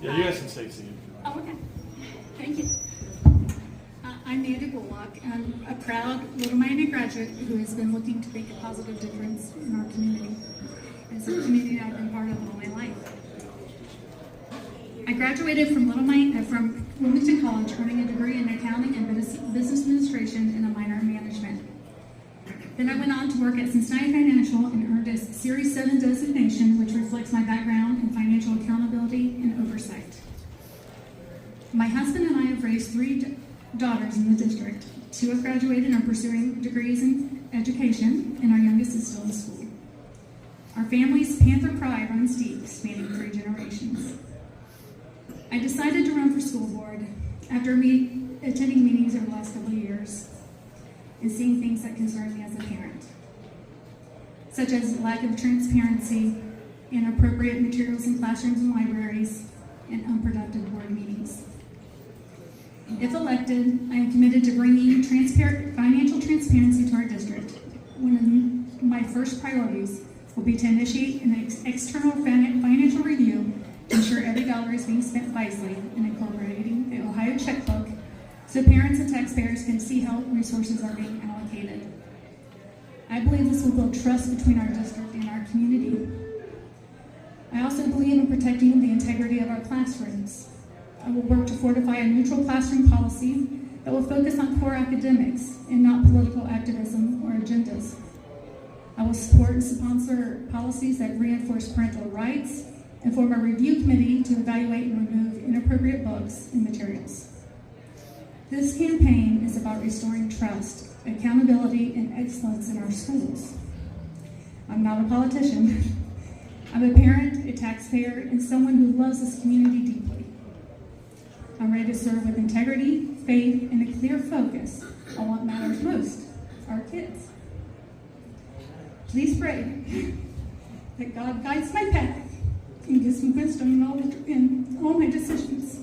Yeah, you guys can stay seated. Oh, okay. Thank you. I'm Mandy Bullock. I'm a proud Little Miami graduate who has been looking to make a positive difference in our community. It's a community I've been part of all my life. I graduated from from Wilmington College, earning a degree in accounting and business administration and a minor in management. Then I went on to work at Cincinnati Financial and earned a Series 7 designation, which reflects my background in financial accountability and oversight. My husband and I have raised 3 daughters in the district. 2 have graduated and are pursuing degrees in education, and our youngest is still in school. Our family's Panther pride runs deep, spanning 3 generations. I decided to run for school board after attending meetings over the last couple of years and seeing things that concern me as a parent, such as lack of transparency, inappropriate materials in classrooms and libraries, and unproductive board meetings. If elected, I am committed to bringing financial transparency to our district. One of my first priorities will be to initiate an external financial review to ensure every dollar is being spent wisely and incorporating the Ohio checkbook so parents and taxpayers can see how resources are being allocated. I believe this will build trust between our district and our community. I also believe in protecting the integrity of our classrooms. I will work to fortify a neutral classroom policy that will focus on core academics and not political activism or agendas. I will support and sponsor policies that reinforce parental rights and form a review committee to evaluate and remove inappropriate books and materials. This campaign is about restoring trust, accountability, and excellence in our schools. I'm not a politician. I'm a parent, a taxpayer, and someone who loves this community deeply. I'm ready to serve with integrity, faith, and a clear focus on what matters most, our kids. Please pray that God guides my path and gives me wisdom in all my decisions.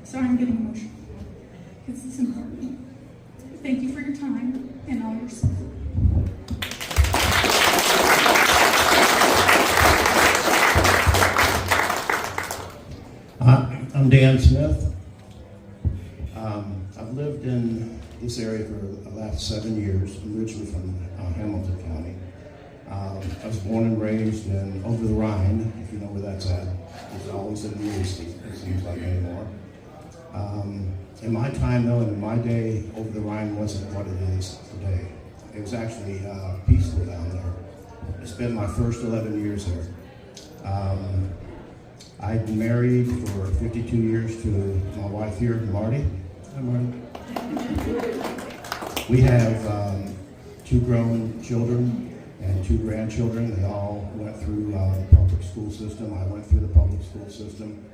Sorry, I'm getting emotional, because it's important. Thank you for your time and all your support. I'm Dan Smith. I've lived in this area for the last 7 years. I'm originally from Hamilton County. I was born and raised in Over the Rhine, if you know where that's at. It's always in the East, it seems like anymore. In my time, though, and in my day, Over the Rhine wasn't what it is today. It was actually peaceful down there. I spent my first 11 years there. I've been married for 52 years to my wife here, Marty. Hi, Marty. We have 2 grown children and 2 grandchildren. They all went through the public school system. I went through the public school system.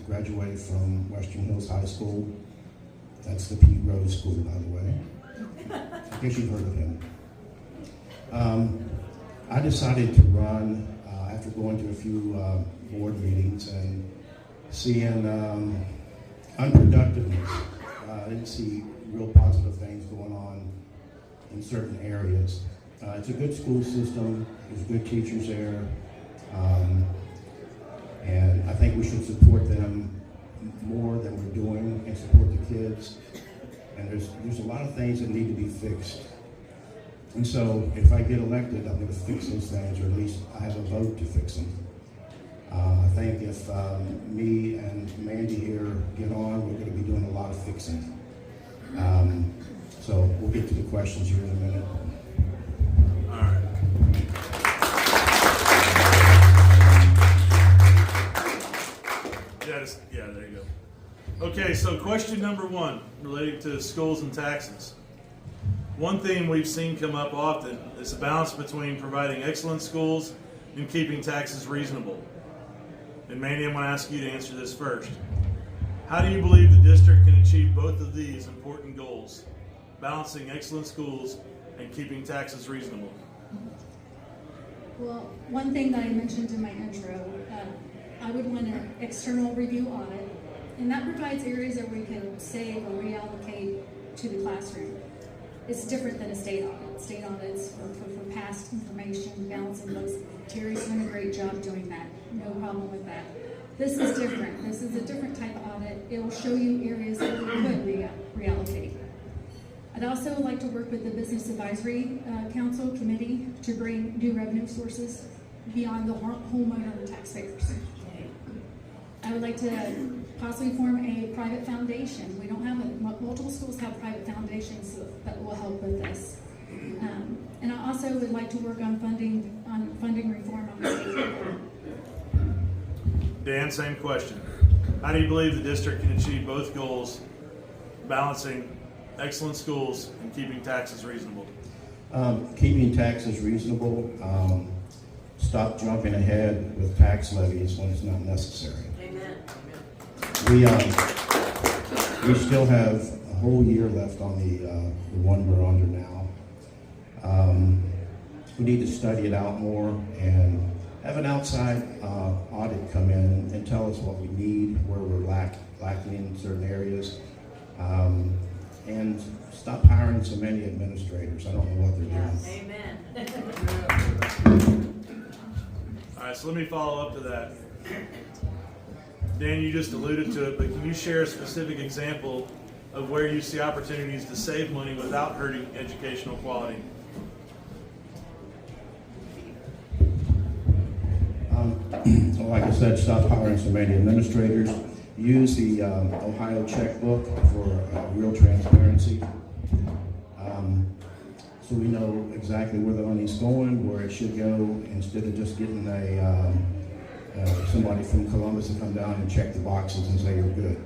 Graduated from Western Hills High School. That's the Pete Rose School, by the way. I guess you've heard of him. I decided to run after going to a few board meetings and seeing unproductiveness. I didn't see real positive things going on in certain areas. It's a good school system. There's good teachers there. And I think we should support them more than we're doing and support the kids. And there's a lot of things that need to be fixed. And so if I get elected, I'm going to fix those things, or at least I have a vote to fix them. I think if me and Mandy here get on, we're going to be doing a lot of fixing. So we'll get to the questions here in a minute. All right. Yeah, there you go. Okay, so question number 1 relating to schools and taxes. One theme we've seen come up often is the balance between providing excellent schools and keeping taxes reasonable. And Mandy, I'm going to ask you to answer this first. How do you believe the district can achieve both of these important goals, balancing excellent schools and keeping taxes reasonable? Well, one thing that I mentioned in my intro, I would want an external review audit, and that provides areas that we can save or reallocate to the classroom. It's different than a state audit. State audits for past information, balancing those. Terry's done a great job doing that. No problem with that. This is different. This is a different type of audit. It will show you areas where we could reallocate. I'd also like to work with the Business Advisory Council Committee to bring new revenue sources beyond the homeowner taxpayers. I would like to possibly form a private foundation. We don't have multiple schools have private foundations that will help with this. And I also would like to work on funding reform on the state level. Dan, same question. How do you believe the district can achieve both goals, balancing excellent schools and keeping taxes reasonable? Keeping taxes reasonable. Stop jumping ahead with tax levies when it's not necessary. Amen. We still have a whole year left on the one we're under now. We need to study it out more and have an outside audit come in and tell us what we need, where we're lacking in certain areas, and stop hiring so many administrators. I don't know what they're doing. Amen. All right, so let me follow up to that. Dan, you just alluded to it, but can you share a specific example of where you see opportunities to save money without hurting educational quality? Like I said, stop hiring so many administrators. Use the Ohio checkbook for real transparency. So we know exactly where the money's going, where it should go, instead of just getting somebody from Columbus to come down and check the boxes and say you're good.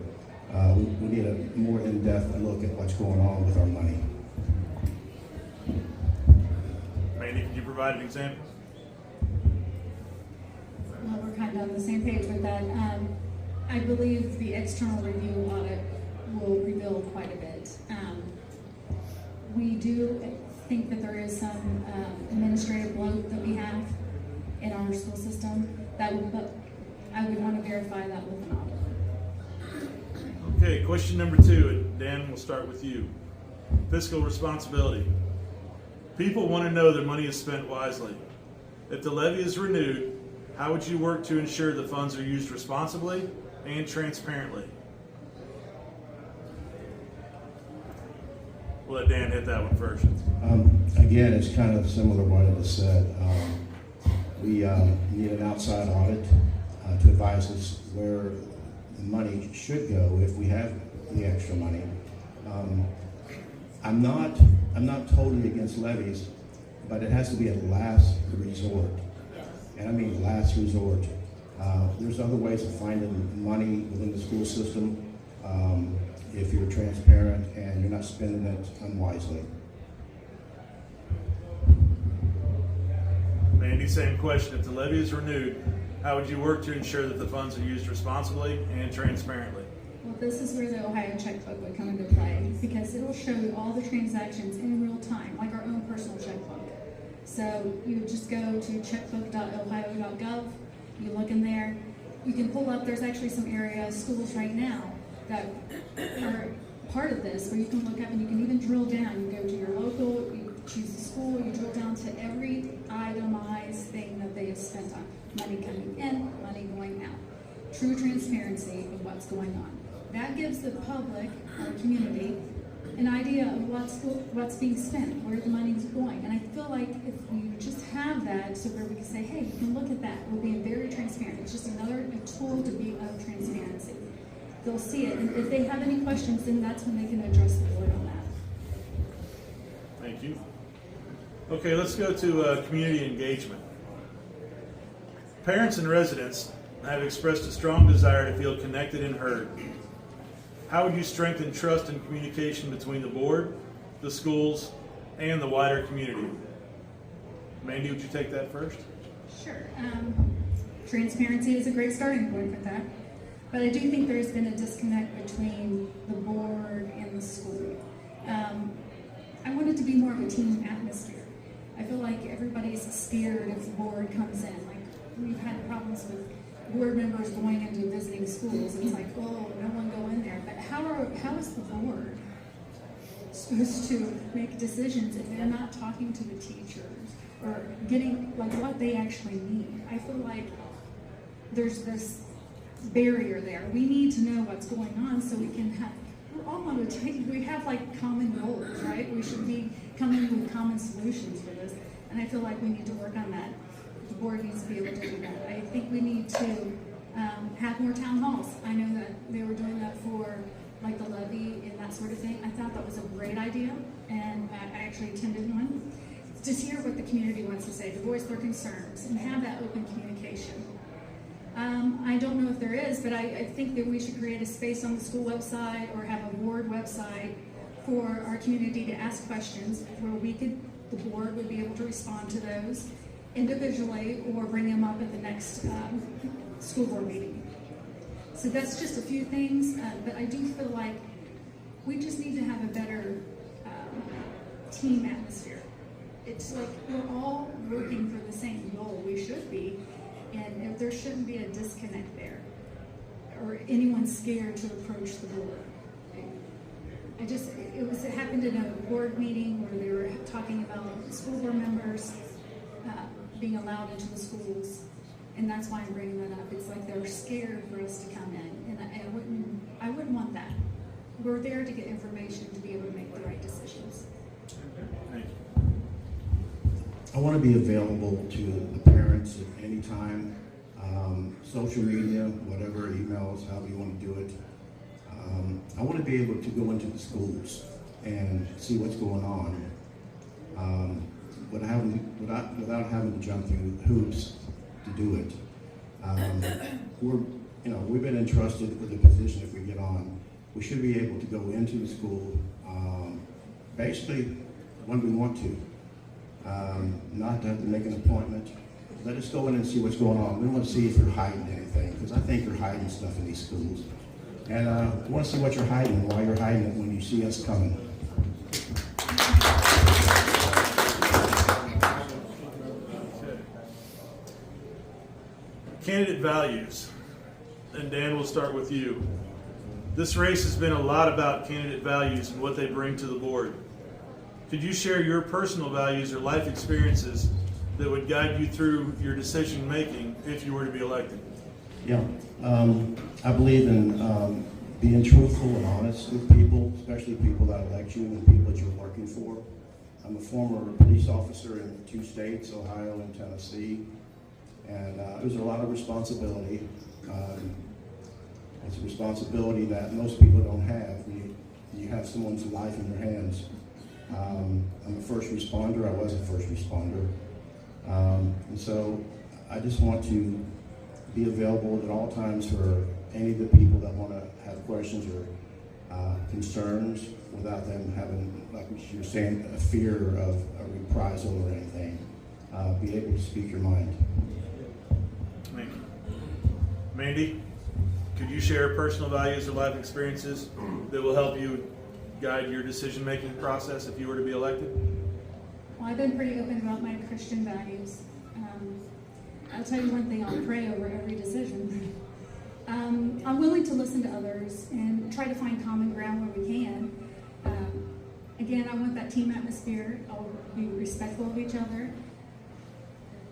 We need a more in-depth look at what's going on with our money. Mandy, can you provide an example? Well, we're kind of on the same page with that. I believe the external review audit will reveal quite a bit. We do think that there is some administrative bloat that we have in our school system, but I would want to verify that with an audit. Okay, question number 2, and Dan, we'll start with you. Fiscal responsibility. People want to know their money is spent wisely. If the levy is renewed, how would you work to ensure the funds are used responsibly and transparently? We'll let Dan hit that one first. Again, it's kind of similar to what I just said. We need an outside audit to advise us where the money should go if we have the extra money. I'm not totally against levies, but it has to be a last resort. And I mean last resort. There's other ways of finding money within the school system if you're transparent and you're not spending it unwisely. Mandy, same question. If the levy is renewed, how would you work to ensure that the funds are used responsibly and transparently? Well, this is where the Ohio checkbook would come into play, because it will show you all the transactions in real time, like our own personal checkbook. So you would just go to checkbook.ohio.gov, you look in there, you can pull up, there's actually some schools right now that are part of this, where you can look up and you can even drill down. You go to your local, you choose the school, you drill down to every itemized thing that they have spent on. Money coming in, money going out. True transparency of what's going on. That gives the public, our community, an idea of what's being spent, where the money's going. And I feel like if we just have that, so where we can say, hey, you can look at that, we're being very transparent. It's just another tool to be of transparency. They'll see it, and if they have any questions, then that's when they can address the board on that. Thank you. Okay, let's go to community engagement. Parents and residents have expressed a strong desire to feel connected and heard. How would you strengthen trust and communication between the board, the schools, and the wider community? Mandy, would you take that first? Sure. Transparency is a great starting point for that. But I do think there's been a disconnect between the board and the school. I want it to be more of a team atmosphere. I feel like everybody's scared if the board comes in. Like, we've had problems with board members going into visiting schools. It's like, oh, no one go in there. But how is the board supposed to make decisions if they're not talking to the teachers or getting like what they actually need? I feel like there's this barrier there. We need to know what's going on so we can have, we're all on a team. We have like common goals, right? We should be coming with common solutions for this. And I feel like we need to work on that. The board needs to be able to do that. I think we need to have more town halls. I know that they were doing that for like the levy and that sort of thing. I thought that was a great idea, and I actually attended one. Just hear what the community wants to say, to voice their concerns, and have that open communication. I don't know if there is, but I think that we should create a space on the school website or have a board website for our community to ask questions where the board would be able to respond to those individually or bring them up at the next school board meeting. So that's just a few things, but I do feel like we just need to have a better team atmosphere. It's like we're all working for the same goal. We should be, and if there shouldn't be a disconnect there, or anyone scared to approach the board. It happened in a board meeting where they were talking about school board members being allowed into the schools, and that's why I'm bringing that up. It's like they're scared for us to come in, and I wouldn't want that. We're there to get information to be able to make the right decisions. Thank you. I want to be available to the parents at any time, social media, whatever, emails, however you want to do it. I want to be able to go into the schools and see what's going on without having to jump through hoops to do it. We've been entrusted with a position. If we get on, we should be able to go into the school basically when we want to. Not to have to make an appointment. Let us go in and see what's going on. We want to see if you're hiding anything, because I think you're hiding stuff in these schools. And we want to see what you're hiding and why you're hiding it when you see us coming. Okay. Candidate values. And Dan, we'll start with you. This race has been a lot about candidate values and what they bring to the board. Could you share your personal values or life experiences that would guide you through your decision making if you were to be elected? Yeah, I believe in being truthful and honest with people, especially people that elect you and people that you're working for. I'm a former police officer in 2 states, Ohio and Tennessee, and there's a lot of responsibility. It's a responsibility that most people don't have. You have someone's life in your hands. I'm a first responder. I was a first responder. And so I just want to be available at all times for any of the people that want to have questions or concerns without them having, like you're saying, a fear of a reprisal or anything. Be able to speak your mind. Thank you. Mandy, could you share personal values or life experiences that will help you guide your decision-making process if you were to be elected? Well, I've been pretty open about my Christian values. I'll tell you one thing, I'll pray over every decision. I'm willing to listen to others and try to find common ground where we can. Again, I want that team atmosphere. I'll be respectful of each other.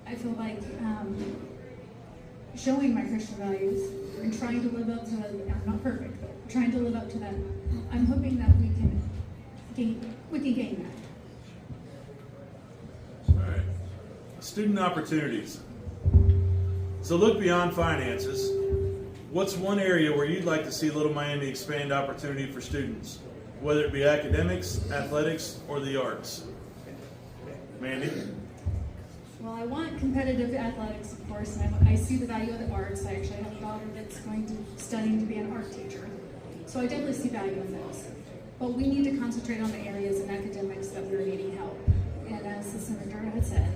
I feel like showing my Christian values and trying to live up to them. I'm not perfect, but trying to live up to them. I'm hoping that we can gain that. All right. Student opportunities. So look beyond finances. What's one area where you'd like to see Little Miami expand opportunity for students, whether it be academics, athletics, or the arts? Mandy? Well, I want competitive athletics, of course, and I see the value of the arts. I actually have a daughter that's studying to be an art teacher. So I definitely see value in those. But we need to concentrate on the areas in academics that we're needing help. And as the senator had said,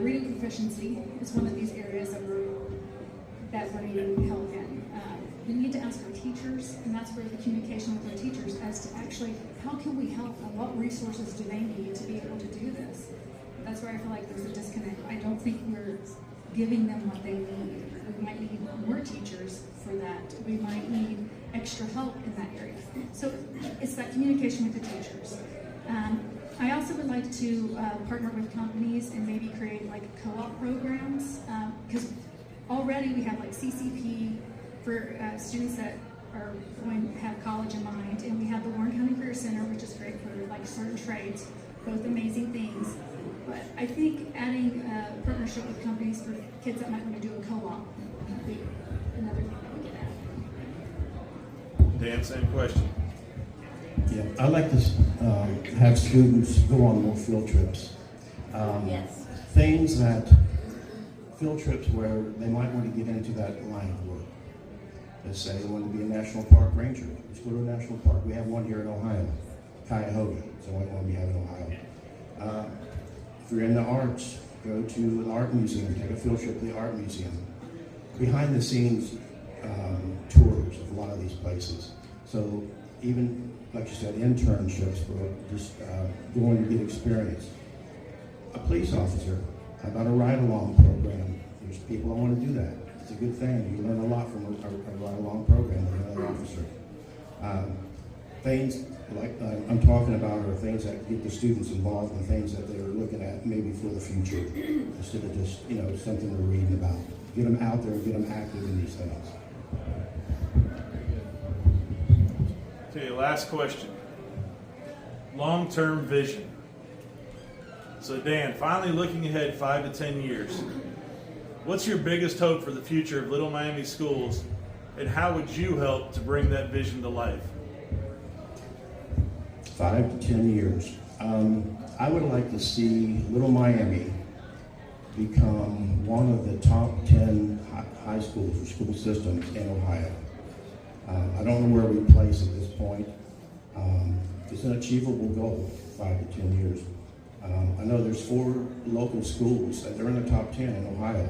reading proficiency is one of these areas that we're needing help in. We need to ask our teachers, and that's where the communication with our teachers as to actually how can we help and what resources do they need to be able to do this. That's where I feel like there's a disconnect. I don't think we're giving them what they need. We might need more teachers for that. We might need extra help in that area. So it's that communication with the teachers. I also would like to partner with companies and maybe create like co-op programs, because already we have like CCP, for students that are going to have college in mind. And we have the Warren County Career Center, which is great for like certain trades, both amazing things. But I think adding a partnership with companies for kids that might want to do a co-op would be another thing that we could add. Dan, same question. Yeah, I like to have students go on more field trips. Yes. Things field trips where they might want to get into that line of work. Let's say they want to be a national park ranger. Let's go to a national park. We have one here in Ohio, Cuyahoga. So I one we have in Ohio. If you're in the arts, go to an art museum. Take a field trip to the art museum. Behind the scenes tours of a lot of these places. So even, like you said, internships for just going to get experience. A police officer, how about a ride-along program? There's people that want to do that. It's a good thing. You learn a lot from a ride-along program with another officer. Things like I'm talking about are things that get the students involved in things that they're looking at maybe for the future, instead of just, something they're reading about. Get them out there and get them active in these things. Okay, last question. Long-term vision. So Dan, finally looking ahead 5 to 10 years, what's your biggest hope for the future of Little Miami schools, and how would you help to bring that vision to life? 5 to 10 years. I would like to see Little Miami become one of the top 10 high schools or school systems in Ohio. I don't know where we place at this point. It's an achievable goal, 5 to 10 years. I know there's 4 local schools that are in the top 10 in Ohio.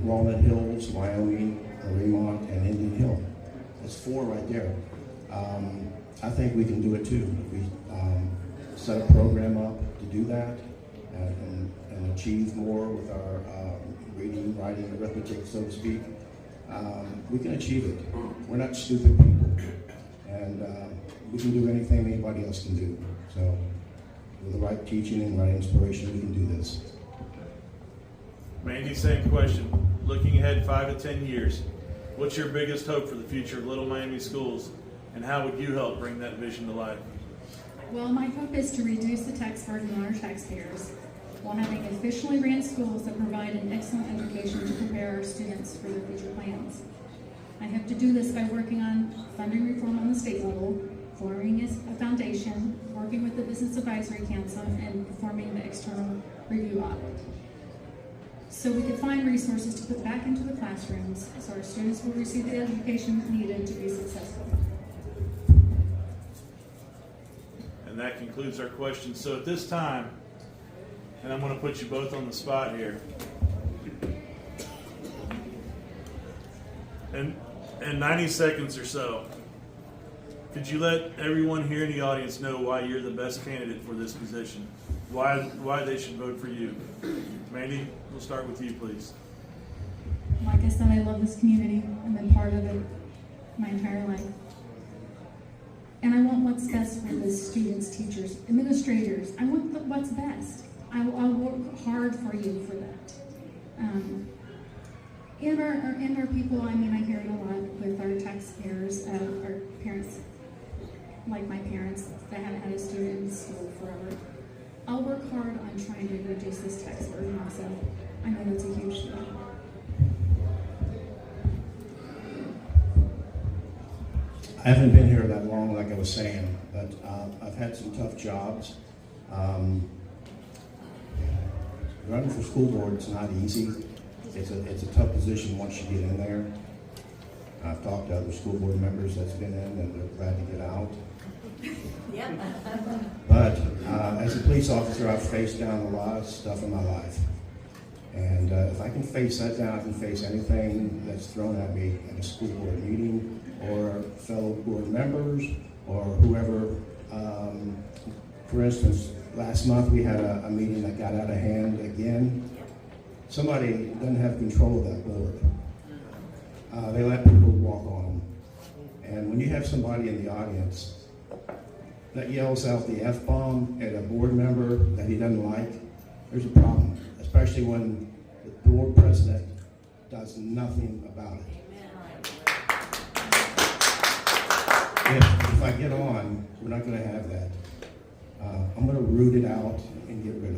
Walnut Hills, Wyoming, Fremont, and Indian Hill. That's 4 right there. I think we can do it too. If we set a program up to do that and achieve more with our reading, writing, arithmetic, so to speak, we can achieve it. We're not stupid people, and we can do anything anybody else can do. So with the right teaching and right inspiration, we can do this. Mandy, same question. Looking ahead 5 to 10 years, what's your biggest hope for the future of Little Miami schools, and how would you help bring that vision to life? Well, my hope is to reduce the tax burden on our taxpayers while having efficiently ran schools that provide an excellent education to prepare our students for their future plans. I hope to do this by working on funding reform on the state level, forming a foundation, working with the Business Advisory Council, and performing the external review audit. So we can find resources to put back into the classrooms so our students will receive the education needed to be successful. And that concludes our questions. So at this time, and I'm going to put you both on the spot here. And in 90 seconds or so, could you let everyone here in the audience know why you're the best candidate for this position? Why they should vote for you? Mandy, we'll start with you, please. Like I said, I love this community. I've been part of it my entire life. And I want what's best for the students, teachers, administrators. I want what's best. I'll work hard for you for that. And our people, I hear it a lot with our taxpayers, our parents, like my parents that haven't had a student in school forever. I'll work hard on trying to reduce this tax burden also. I know that's a huge deal. I haven't been here that long, like I was saying, but I've had some tough jobs. Running for school board is not easy. It's a tough position once you get in there. I've talked to other school board members that's been in, and they're glad to get out. Yep. But as a police officer, I've faced down a lot of stuff in my life. And if I can face that down, I can face anything that's thrown at me at a school board meeting, or fellow board members, or whoever. For instance, last month we had a meeting that got out of hand again. Somebody doesn't have control of that board. They let people walk on them. And when you have somebody in the audience that yells out the F-bomb at a board member that he doesn't like, there's a problem, especially when the board president does nothing about it. get on, we're not gonna have that. I'm gonna root it out and get rid